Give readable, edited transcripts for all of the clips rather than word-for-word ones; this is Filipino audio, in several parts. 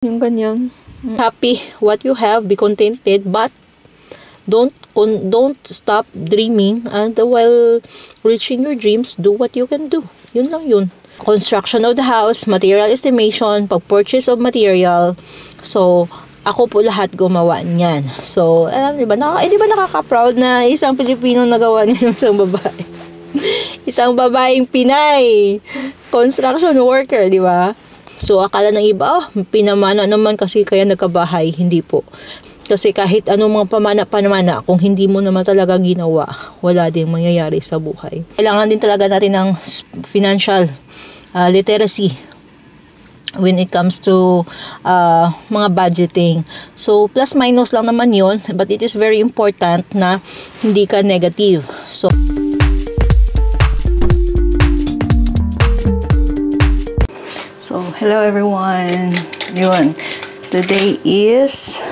Yung ganyan. Happy what you have, be contented, but don't stop dreaming, and while reaching your dreams, do what you can do. Yun lang yun. Construction of the house, material estimation, pag-purchase of material. So, ako po lahat gumawa niyan. So, alam, di ba nakaka-proud na isang Pilipino nagawa niya yung isang babae. Isang babaeng Pinay. Construction worker, di ba? So, akala ng iba, pinamana naman kasi kaya nagkabahay. Hindi po. Kasi kahit anong mga pamana, kung hindi mo naman talaga ginawa, wala din mangyayari sa buhay. Kailangan din talaga natin ng financial literacy when it comes to mga budgeting. So, plus minus lang naman yun, but it is very important na hindi ka negative. So, hello everyone. Yun. Today is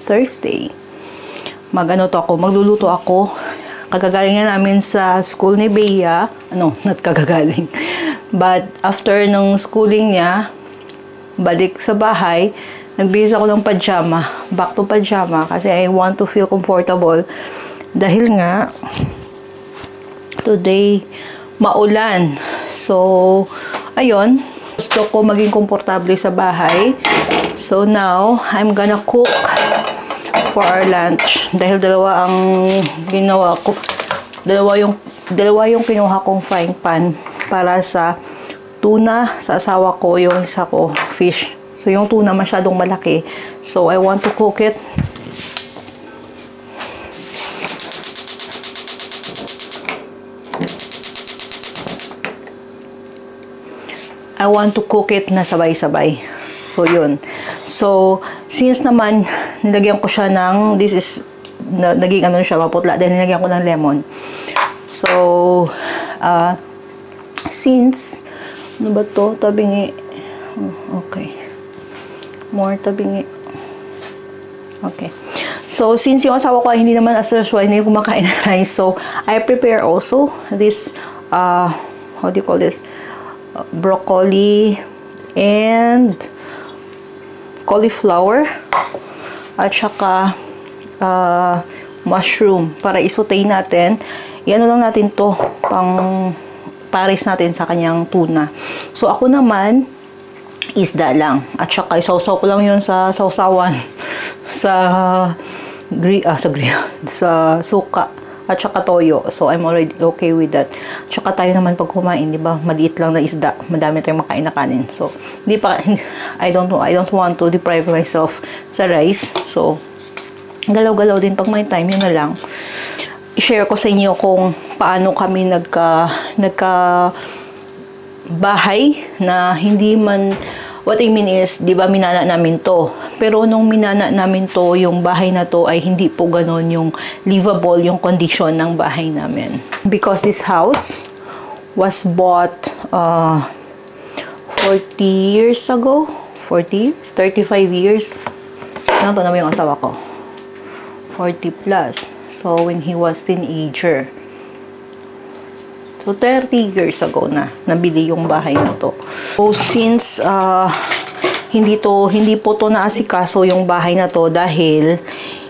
Thursday. Magluluto ako. Kagagaling na namin sa school ni Bea. Not kagagaling. But after nung schooling niya, balik sa bahay, nagbihis ako ng pajama. Back to pajama kasi I want to feel comfortable. Dahil nga, today, maulan. So, ayun. Gusto ko maging komportable sa bahay. So now, I'm gonna cook for our lunch. Dahil dalawa ang ginawa ko. Dalawa yung kinuha kong frying pan para sa tuna. Sa asawa ko, yung isa ko, fish. So yung tuna masyadong malaki. So I want to cook it. I want to cook it na sabay-sabay. So, yun. So, since naman, nilagyan ko siya ng, naging siya, maputla, dahil nilagyan ko ng lemon. So, since, ano ba to? Tabingi. Okay. More tabingi. Okay. So, since yung asawa ko ay hindi naman as usual, hindi kumakain ng rice. So, I prepare also this, how do you call this? Broccoli and cauliflower at saka mushroom para isutay natin. Iano lang natin to pang pares natin sa kanyang tuna. So ako naman isda lang at saka isawsaw ko lang yun sa sausawan sa suka at saka toyo. So, I'm already okay with that. Tsaka tayo naman pag kumain, di ba? Maliit lang na isda. Madami tayong makain na kanin. So, I don't want to deprive myself sa rice. So, galaw-galaw din pag may time, yun na lang. I-share ko sa inyo kung paano kami nagka bahay na hindi man, what I mean is, di ba, minana namin to. Pero nung minana namin to, yung bahay na to ay hindi po ganon yung livable yung condition ng bahay namin. Because this house was bought 40 years ago. 40 years? 35 years. Ano to naman yung asawa ko? 40 plus. So, when he was teenager. So, 30 years ago na nabili yung bahay na to. So, since hindi po to naasikaso yung bahay na to dahil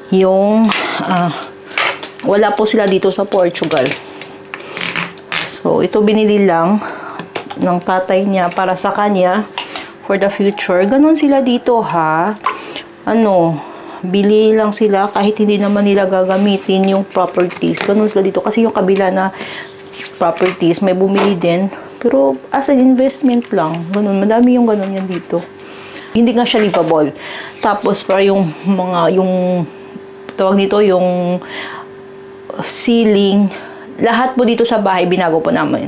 yung wala po sila dito sa Portugal. So, ito binili lang ng tatay niya para sa kanya for the future. Ganon sila dito, ha? Bili lang sila kahit hindi naman nila gagamitin yung properties. Ganon sila dito. Kasi yung kabila na properties, may bumili din. Pero as an investment lang. Ganon. Madami yung ganon yan dito. Hindi nga siya livable. Tapos para yung tawag nito, yung ceiling, lahat po dito sa bahay binago po namin.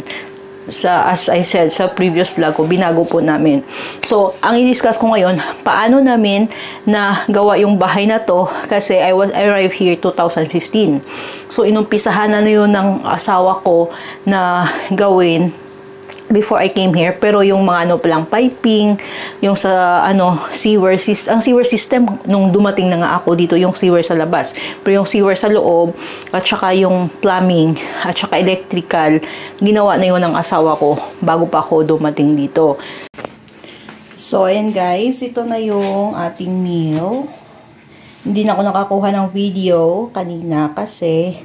As I said sa previous vlog ko, binago po namin. So, ang i-discuss ko ngayon, paano namin na gawa yung bahay na to kasi I arrived here 2015. So, inumpisahan na yun ng asawa ko na gawin before I came here. Pero yung mga palang piping, yung sa sewer system, ang sewer system nung dumating na nga ako dito, yung sewer sa labas. Pero yung sewer sa loob, at saka yung plumbing, at saka electrical, ginawa na yun ng asawa ko bago pa ako dumating dito. So, ayan guys, ito na yung ating meal. Hindi na ako nakakuha ng video kanina kasi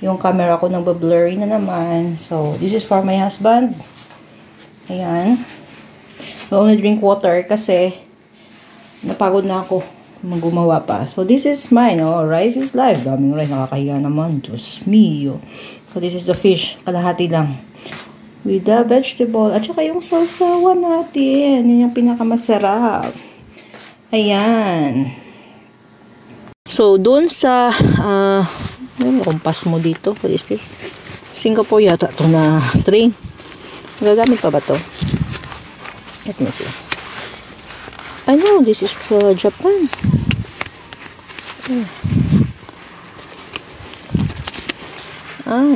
yung camera ko nagba-blurry na naman. So, this is for my husband. Ayan. I only drink water kasi napagod na ako gumawa pa. So, this is mine. Oh, rice is live. Daming rice. Nakakahiya naman. Diyos mio. So, this is the fish. Kalahati lang. With the vegetable. At saka yung sausawan natin. Yan yung pinakamasarap. Ayan. So, dun sa, yung kumpas mo dito. What is this? Singapore yata ito na train. Gagamit pa ba ito? Let me see. I know, this is Japan.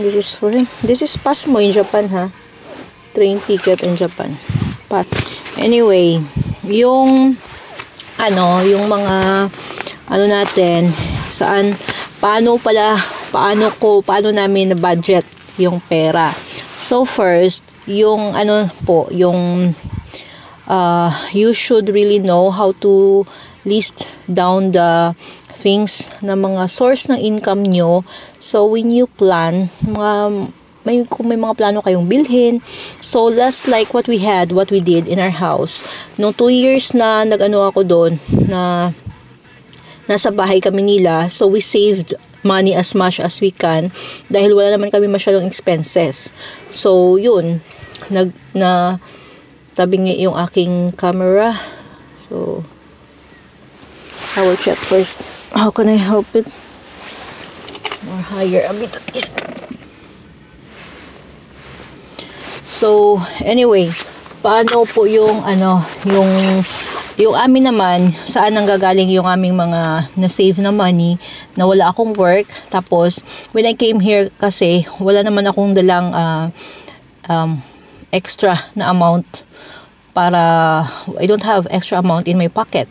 This is for him. This is pass mo in Japan, ha? Train ticket in Japan. But, anyway, yung mga natin, paano namin na budget yung pera. So, first, yung you should really know how to list down the things na mga source ng income nyo. So, when you plan, kung may mga plano kayong bilhin. So, last like what we did in our house. No 2 years na nag-ano ako doon, na nasa bahay kami nila. So, we saved money as much as we can dahil wala naman kami masyadong expenses. So, yun. Tabing yung aking camera. So, I will check first. How can I help it? More higher a bit at least. So, anyway, paano po yung amin naman, saan nanggagaling yung aming mga na-save na money, na wala akong work. Tapos, when I came here kasi, wala naman akong dalang extra na amount para, I don't have extra amount in my pocket.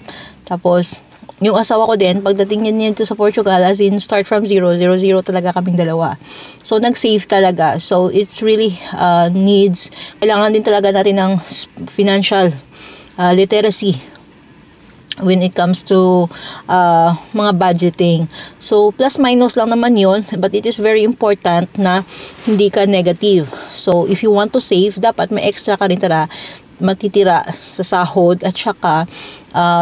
Tapos, yung asawa ko din, pagdating niya dito sa Portugal, as in, start from 0 talaga kaming dalawa. So, nag-save talaga. So, it's really needs, kailangan din talaga natin ng financial literacy when it comes to mga budgeting. So, plus minus lang naman yun, but it is very important na hindi ka negative. So, if you want to save, dapat may extra ka rin matitira sa sahod, at saka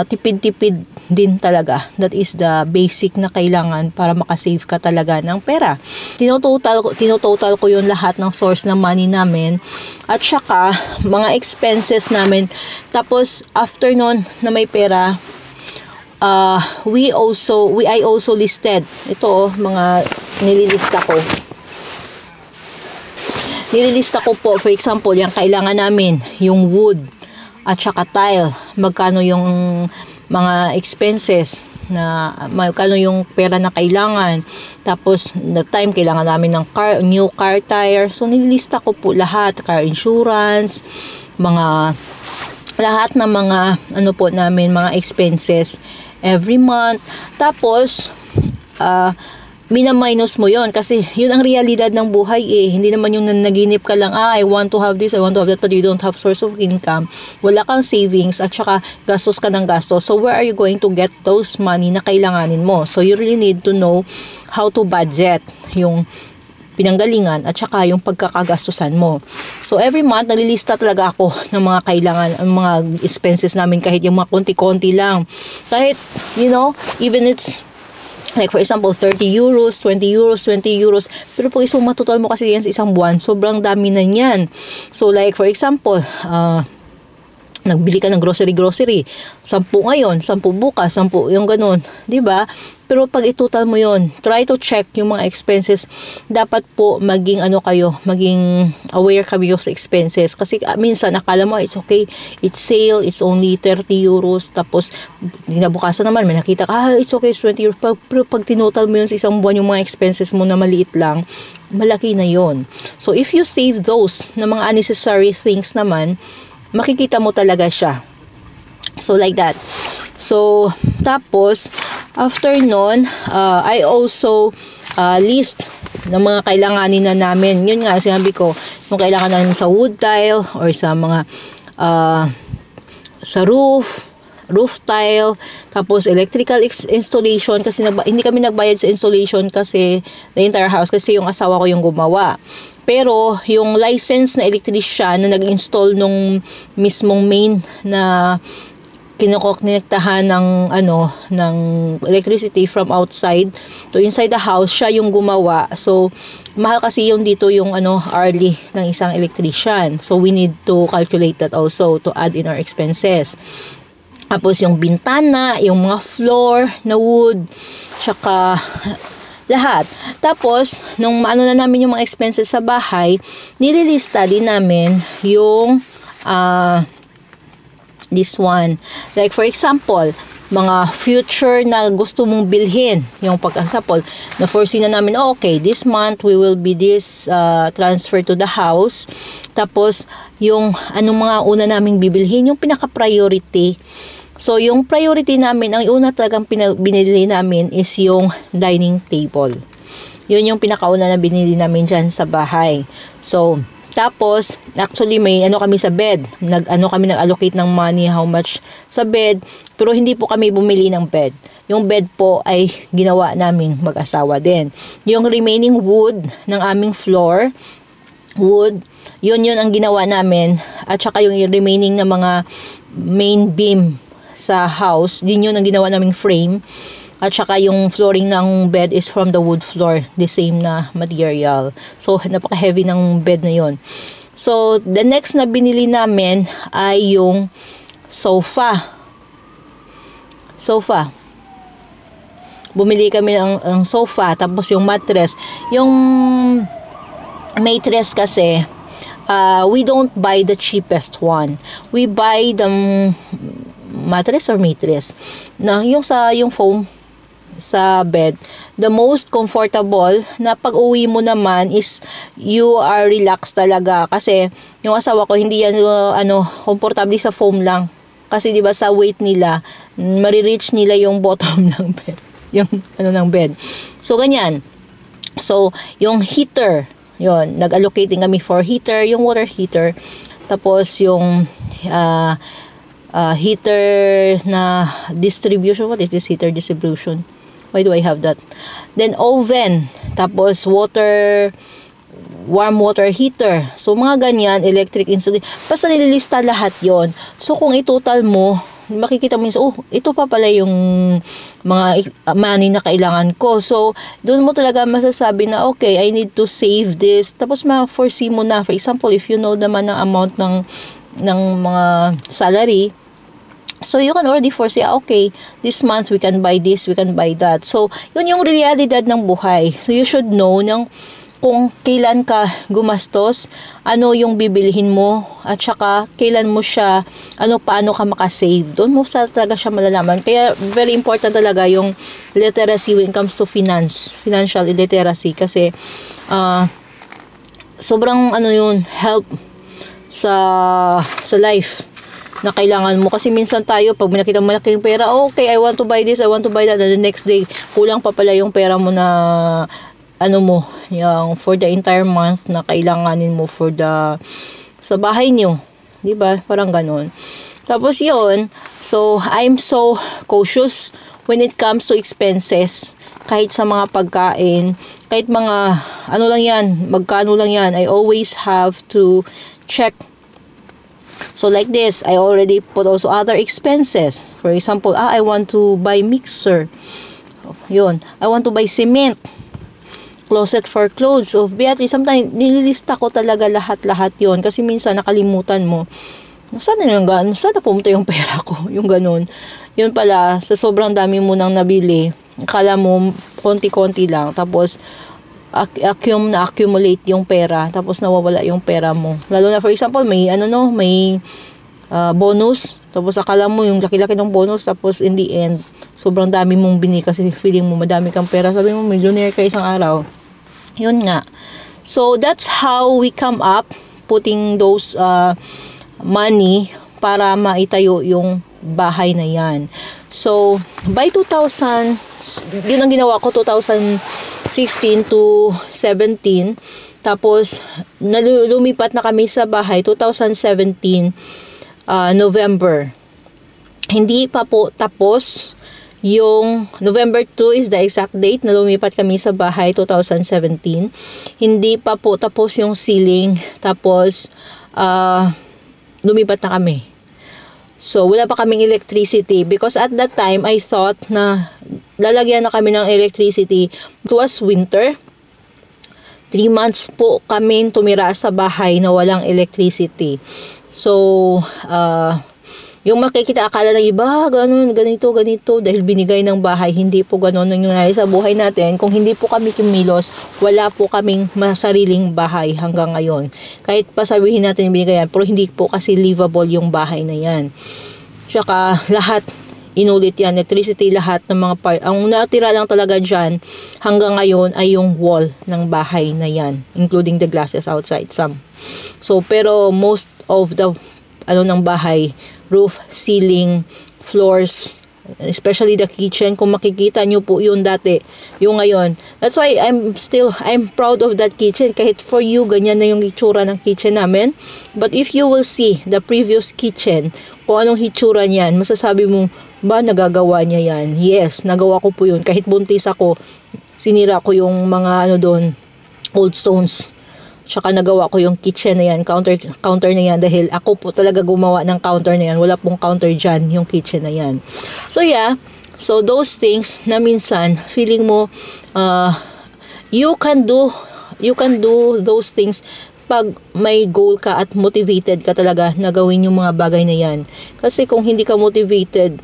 tipid-tipid din talaga. That is the basic na kailangan para makasave ka talaga ng pera. Tinototal ko yung lahat ng source ng money namin, at saka mga expenses namin. Tapos after nun na may pera, I also listed ito, mga nililista ko po. For example, yung kailangan namin, yung wood at saka tile, magkano yung mga expenses, na magkano yung pera na kailangan. Tapos, the time, kailangan namin ng new car tire. So, nililista ko po lahat, car insurance, lahat ng mga namin, mga expenses every month. Tapos, mina-minus mo yon, kasi yun ang realidad ng buhay eh. Hindi naman yung nanaginip ka lang, I want to have this, I want to have that, but you don't have source of income. Wala kang savings, at saka gastos ka ng gastos. So, where are you going to get those money na kailanganin mo? So, you really need to know how to budget yung pinanggalingan at saka yung pagkakagastusan mo. So, every month, nalilista talaga ako ng mga kailangan, mga expenses namin, kahit yung mga konti-konti lang. Kahit, even it's like for example, 30 euros, 20 euros, 20 euros. Pero pag isumatotal mo kasi yan sa isang buwan, sobrang dami na yan. So like for example, nagbili ka ng grocery. 10 ngayon, 10 bukas, 10 yung ganun. 'Di ba? Pero pag itotal mo yon, try to check yung mga expenses. Dapat po maging maging aware kayo sa expenses. Kasi minsan akala mo it's okay, it's sale, it's only 30 euros. Tapos dinabukasan naman may nakita ka, it's okay, it's 20 euros. Pero pag tinotal mo yun sa isang buwan yung mga expenses mo na maliit lang, malaki na yon. So if you save those na mga unnecessary things naman, makikita mo talaga siya. So like that. So tapos after nun, I also list ng mga kailanganin na namin. Yun nga, sinabi ko, yung kailangan namin sa wood tile or sa mga sa roof tile, tapos electrical installation kasi hindi kami nagbayad sa installation kasi the entire house kasi yung asawa ko yung gumawa. Pero yung license na electrician na nag-install nung mismong main na kinokonektahan ng electricity from outside to inside the house, siya yung gumawa. So mahal kasi yung dito yung hourly ng isang electrician. So we need to calculate that also to add in our expenses. Tapos yung bintana, yung mga floor na wood, tsaka lahat. Tapos, nung na namin yung mga expenses sa bahay, nililista din namin yung this one. Like for example, mga future na gusto mong bilhin. Yung pag-example, na-foresee na namin, okay, this month we will be this transfer to the house. Tapos, yung anong mga una naming bibilhin, yung pinaka-priority. So, yung priority namin, ang una talagang binili namin is yung dining table. Yun yung pinakauna na binili namin dyan sa bahay. So, tapos, actually may kami sa bed. Kami nag-allocate ng money, how much sa bed. Pero hindi po kami bumili ng bed. Yung bed po ay ginawa namin mag-asawa din. Yung remaining wood ng aming floor, yun ang ginawa namin. At saka yung remaining na mga main beam sa house, din yun ang ginawa naming frame. At saka yung flooring ng bed is from the wood floor, the same na material. So, napaka-heavy ng bed na yun. So, the next na binili namin ay yung sofa. Bumili kami ng sofa, tapos yung mattress. Yung mattress kasi, we don't buy the cheapest one. We buy the mattress or mattress na yung foam sa bed, the most comfortable na pag uwi mo naman is you are relaxed talaga kasi yung asawa ko hindi yan comfortable sa foam lang kasi di ba sa weight nila marireach nila yung bottom ng bed, yung ng bed. So ganyan. So yung heater, yun, nag-allocate din kami for heater, yung water heater, tapos yung heater na distribution. What is this heater distribution? Why do I have that? Then oven, tapos warm water heater. So mga ganyan, electric installation. Basta nililista lahat yon. So kung itotal mo, makikita mo ito pa pala yung mga money na kailangan ko. So doon mo talaga masasabi na okay, I need to save this. Tapos ma-foresee mo na. For example, if you know naman ang amount ng mga salary, so you can already foresee, okay, this month we can buy this, we can buy that. So, yun yung realidad ng buhay. So, you should know kung kailan ka gumastos, ano yung bibilihin mo, at saka kailan mo siya, paano ka makasave. Doon mo talaga siya malalaman. Kaya, very important talaga yung literacy when it comes to financial literacy. Kasi, sobrang help sa life na kailangan mo. Kasi minsan tayo, pag may nakita malaking pera, okay, I want to buy this, I want to buy that, and the next day, kulang pa pala yung pera mo na, yung for the entire month na kailanganin mo sa bahay nyo. Diba? Parang ganun. Tapos yun, so, I'm so cautious when it comes to expenses. Kahit sa mga pagkain, kahit mga, magkano lang yan, I always have to check. So like this, I already put also other expenses. For example, I want to buy mixer. Yun. I want to buy cement. Closet for clothes. So, Beatrice, sometimes nililista ko talaga lahat-lahat yon kasi minsan nakalimutan mo. Saan na pumunta yung pera ko? Yung ganun. Yun pala, sa sobrang dami mo nang nabili, akala mo konti-konti lang. Tapos, accumulate yung pera, tapos nawawala yung pera mo. Lalo na for example, may bonus, tapos akala mo yung laki-laki ng bonus, tapos in the end, sobrang dami mong bini kasi feeling mo madami kang pera. Sabi mo, millionaire ka isang araw. Yun nga. So, that's how we come up putting those money para maitayo yung bahay na yan. So, by 2000, yun ang ginawa ko, 2016 to 17. Tapos, lumipat na kami sa bahay, 2017, November. hindi pa po tapos yung November 2 is the exact date na lumipat kami sa bahay, 2017. Hindi pa po tapos yung ceiling, tapos lumipat na kami. So, wala pa kaming electricity because at that time, I thought na lalagyan na kami ng electricity. It was winter. 3 months po kami tumira sa bahay na walang electricity. So, yung makikita akala ng iba, ganun, ganito, dahil binigay ng bahay, hindi po ganun nangyayari sa buhay natin. Kung hindi po kami kumilos, wala po kaming masariling bahay hanggang ngayon. Kahit pa sabihin natin binigay yan, pero hindi po kasi livable yung bahay na yan. Tsaka lahat, inulit yan, electricity, lahat ng mga part. Ang natira lang talaga dyan, hanggang ngayon ay yung wall ng bahay na yan, including the glasses outside, some. So, pero most of the, ng bahay, roof, ceiling, floors, especially the kitchen, kung makikita nyo po yun dati, yung ngayon. That's why I'm proud of that kitchen. Kahit for you, ganyan na yung itsura ng kitchen namin. But if you will see the previous kitchen, kung anong itsura niyan, masasabi mo, ba, nagagawa niya yan? Yes, nagawa ko po yun. Kahit buntis ako, sinira ko yung mga doon, old stones. Tsaka nagawa ko yung kitchen na yan, counter na yan, dahil ako po talaga gumawa ng counter na yan. Wala pong counter dyan, yung kitchen na yan. So yeah, so those things na minsan, feeling mo, you can do those things pag may goal ka at motivated ka talaga na gawin yung mga bagay na yan. Kasi kung hindi ka motivated,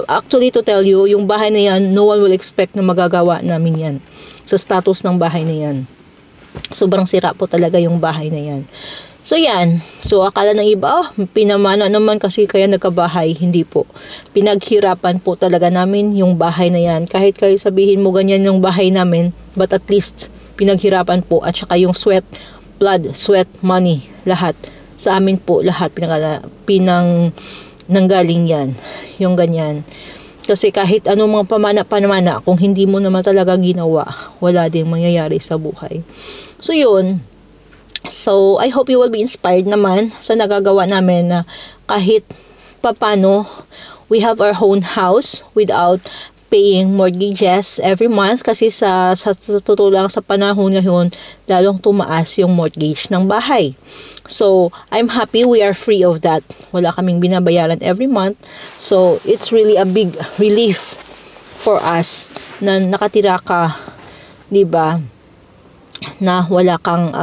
actually to tell you, yung bahay na yan, no one will expect na magagawa namin yan sa status ng bahay na yan. Sobrang sira po talaga yung bahay na yan. So yan, so akala ng iba, pinamana naman kasi kaya nagkabahay. Hindi po. Pinaghirapan po talaga namin yung bahay na yan. Kahit kayo sabihin mo ganyan yung bahay namin, but at least pinaghirapan po. At saka yung sweat, blood, sweat, money, lahat. Sa amin po, lahat nanggaling yan. Yung ganyan. Kasi kahit anong mga pamana, kung hindi mo naman talaga ginawa, wala din mangyayari sa buhay. So yun. So I hope you will be inspired naman sa nagagawa namin na kahit papano we have our own house without paying mortgages every month, kasi sa totoo lang sa panahon ngayon lalong tumaas yung mortgage ng bahay. So I'm happy we are free of that. Wala kaming binabayaran every month. So it's really a big relief for us na nakatira ka, 'di ba? Na wala kang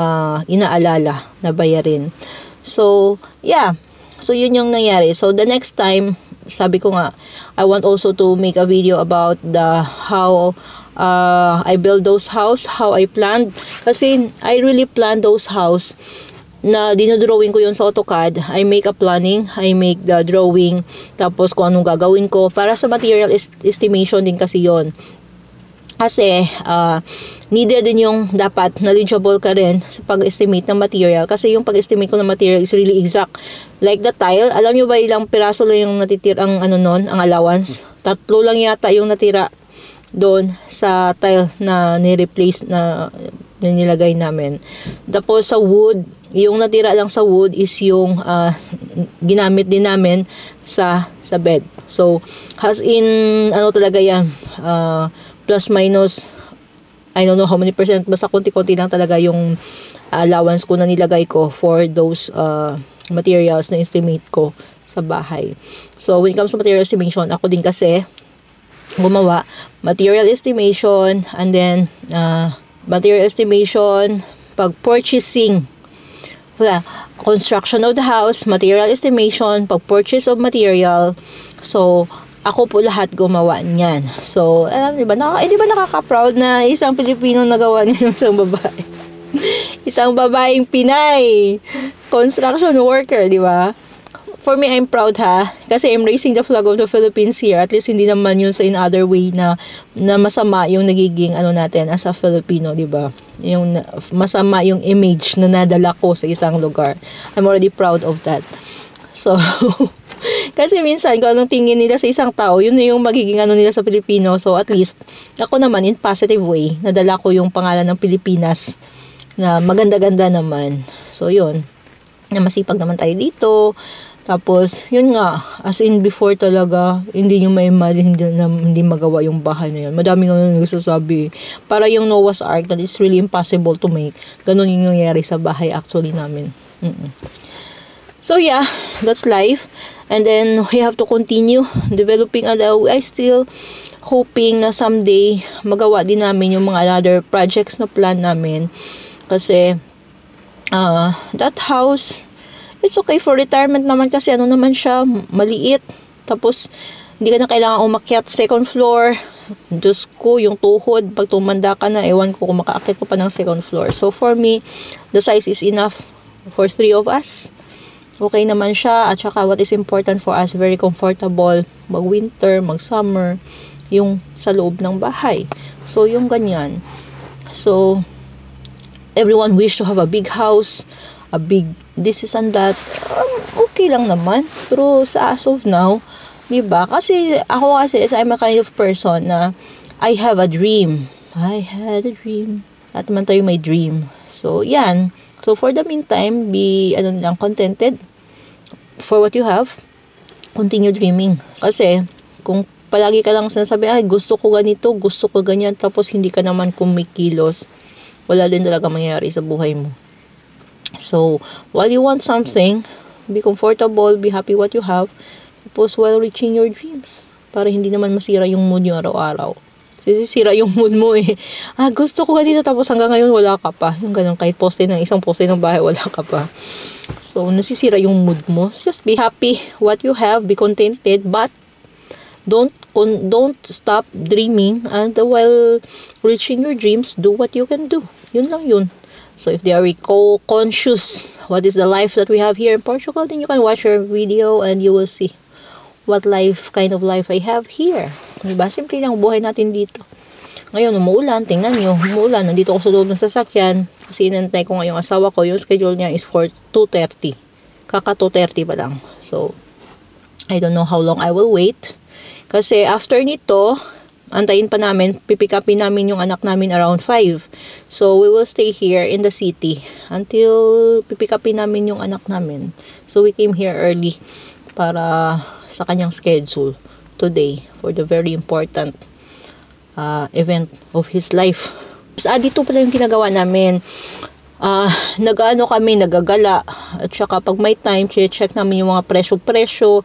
inaalala na bayarin. So yeah. So yun yung nangyari. So the next time, sabi ko nga, I want also to make a video about how I build those house, how I planned. Kasi I really planned those house na dinodrawing ko yun sa AutoCAD. I make a planning, I make the drawing, tapos kung anong gagawin ko. Para sa material estimation din kasi yon. Kasi needed din yung dapat knowledgeable ka rin sa pag-estimate ng material, kasi yung pag-estimate ko ng material is really exact. Like the tile, alam nyo ba ilang piraso lang yung natitira ang ang allowance? 3 lang yata yung natira doon sa tile na ni-replace na nilagay namin. Tapos sa wood, yung natira lang sa wood is yung ginamit din namin sa bed. So has in talaga yan, plus minus, I don't know how many percent, basta konti-konti lang talaga yung allowance ko na nilagay ko for those materials na estimate ko sa bahay. So when it comes to material estimation, ako din kasi gumawa material estimation, and then material estimation pag purchasing, construction of the house, material estimation pag purchase of material. So ako po lahat gumawa niyan. So, di ba nakaka-proud na isang Pilipino nagawa niya yung isang babae. Isang babaeng Pinay. Construction worker, di ba? For me, I'm proud kasi I'm raising the flag of the Philippines here. At least hindi naman yun sa in other way na masama yung nagiging natin as a Filipino, di ba? Yung masama yung image na nadala ko sa isang lugar. I'm already proud of that. So, kasi minsan, kung anong tingin nila sa isang tao, yun na yung magiging nila sa Pilipino. So, at least, ako naman, in positive way, nadala ko yung pangalan ng Pilipinas na maganda-ganda naman. So, yun. Na masipag naman tayo dito. Tapos, yun nga, as in before talaga, hindi nyo ma-imagine hindi magawa yung bahay na yun. Madami nga nagsasabi, para yung Noah's Ark, that it's really impossible to make. Ganun yung nangyayari sa bahay actually namin. So yeah, that's life. And then, we have to continue developing. I still hoping na someday, magawa din namin yung mga other projects na plan namin. Kasi, that house, it's okay for retirement naman kasi ano naman siya, maliit. Tapos, hindi ka na kailangan umakyat second floor. Diyos ko, yung tuhod, pag tumanda ka na, ewan ko kung makaakit ko pa ng second floor. So, for me, the size is enough for 3 of us. Okay naman siya. At saka, what is important for us, very comfortable. Mag-winter, mag-summer, yung sa loob ng bahay. So, yung ganyan. So, everyone wish to have a big house, a big this is and that. Okay lang naman. Pero sa as of now, diba? Kasi ako kasi, I'm a kind of person na I have a dream. I had a dream. At naman tayo may dream. So, yan. So, for the meantime, be contented for what you have. Continue dreaming. Kasi, kung palagi ka lang sinasabi, ay, gusto ko ganito, gusto ko ganyan, tapos hindi ka naman kumikilos, wala din talaga mangyayari sa buhay mo. So, while you want something, be comfortable, be happy what you have, tapos while reaching your dreams. Para hindi naman masira yung mood nyo araw-araw. Kasi sira yung mood mo eh. Gusto ko ganito, tapos hanggang ngayon wala ka pa. Yung ganun, kahit isang poste ng bahay, wala ka pa. So, nasisira yung mood mo. Just be happy what you have, be contented, but don't stop dreaming, and while reaching your dreams, do what you can do. Yun lang yun. So, if they are conscious what is the life that we have here in Portugal, then you can watch our video and you will see what kind of life I have here. Diba? Simple lang buhay natin dito. Ngayon, umuulan. Tingnan nyo. Umuulan. Nandito ako sa loob ng sasakyan. Kasi inantay ko ngayong asawa ko. Yung schedule niya is for 2:30. Kaka 2:30 pa lang. So, I don't know how long I will wait. Kasi after nito, antayin pa namin, pipick upin namin yung anak namin around 5. So, we will stay here in the city until pipick upin namin yung anak namin. So, we came here early para sa kanyang schedule today for the very important event of his life. Dito pala yung ginagawa namin. Nagagala. At saka pag may time, check namin yung mga presyo.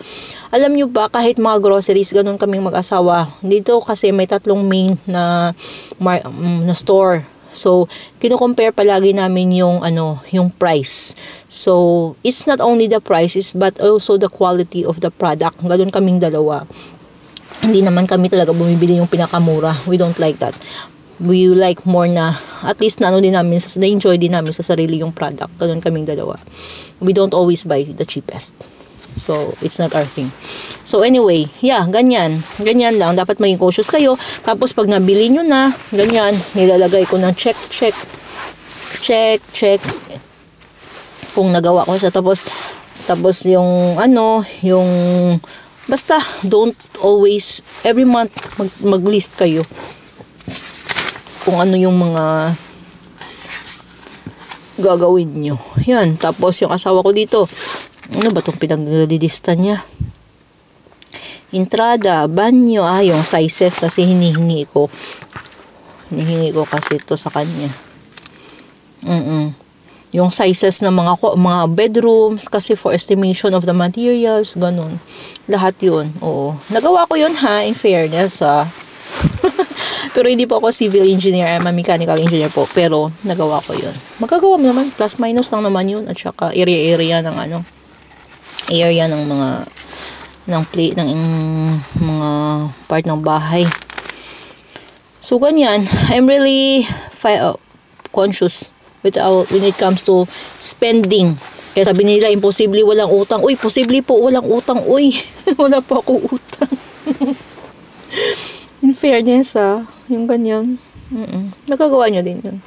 Alam nyo ba, kahit mga groceries, ganun kaming mag-asawa. Dito kasi may 3 main na store. So, kino-compare palagi namin yung price. So, it's not only the prices, but also the quality of the product. Ganun kaming dalawa. Hindi naman kami talaga bumibili yung pinakamura. We don't like that. We like more na, at least na-enjoy din namin sa sarili yung product. Ganun kaming dalawa. We don't always buy the cheapest. So, it's not our thing. So, anyway, yeah, ganyan. Ganyan lang. Dapat maging cautious kayo. Tapos, pag nabili nyo na, ganyan, nilalagay ko ng check. Kung nagawa ko siya. Tapos yung, basta, don't always, every month, mag-list kayo. Kung ano yung mga gagawin nyo. Yan. Tapos, yung asawa ko dito, ano ba itong pinag-lista niya? Entrada, banyo, yung sizes kasi hinihingi ko kasi ito sa kanya. Yung sizes ng mga bedrooms kasi for estimation of the materials, ganun. Lahat yun, oo. Nagawa ko yun in fairness Pero hindi po ako civil engineer, I'm a mechanical engineer po, pero nagawa ko yun. Magagawa mo naman, plus minus lang naman yun, at saka area ng mga part ng bahay. So, ganyan. I'm really conscious when it comes to spending. Kaya sabi nila, imposible walang utang. Uy, posible po walang utang. Uy, wala po ako utang. In fairness, yung ganyan. Nagagawa nyo din yun.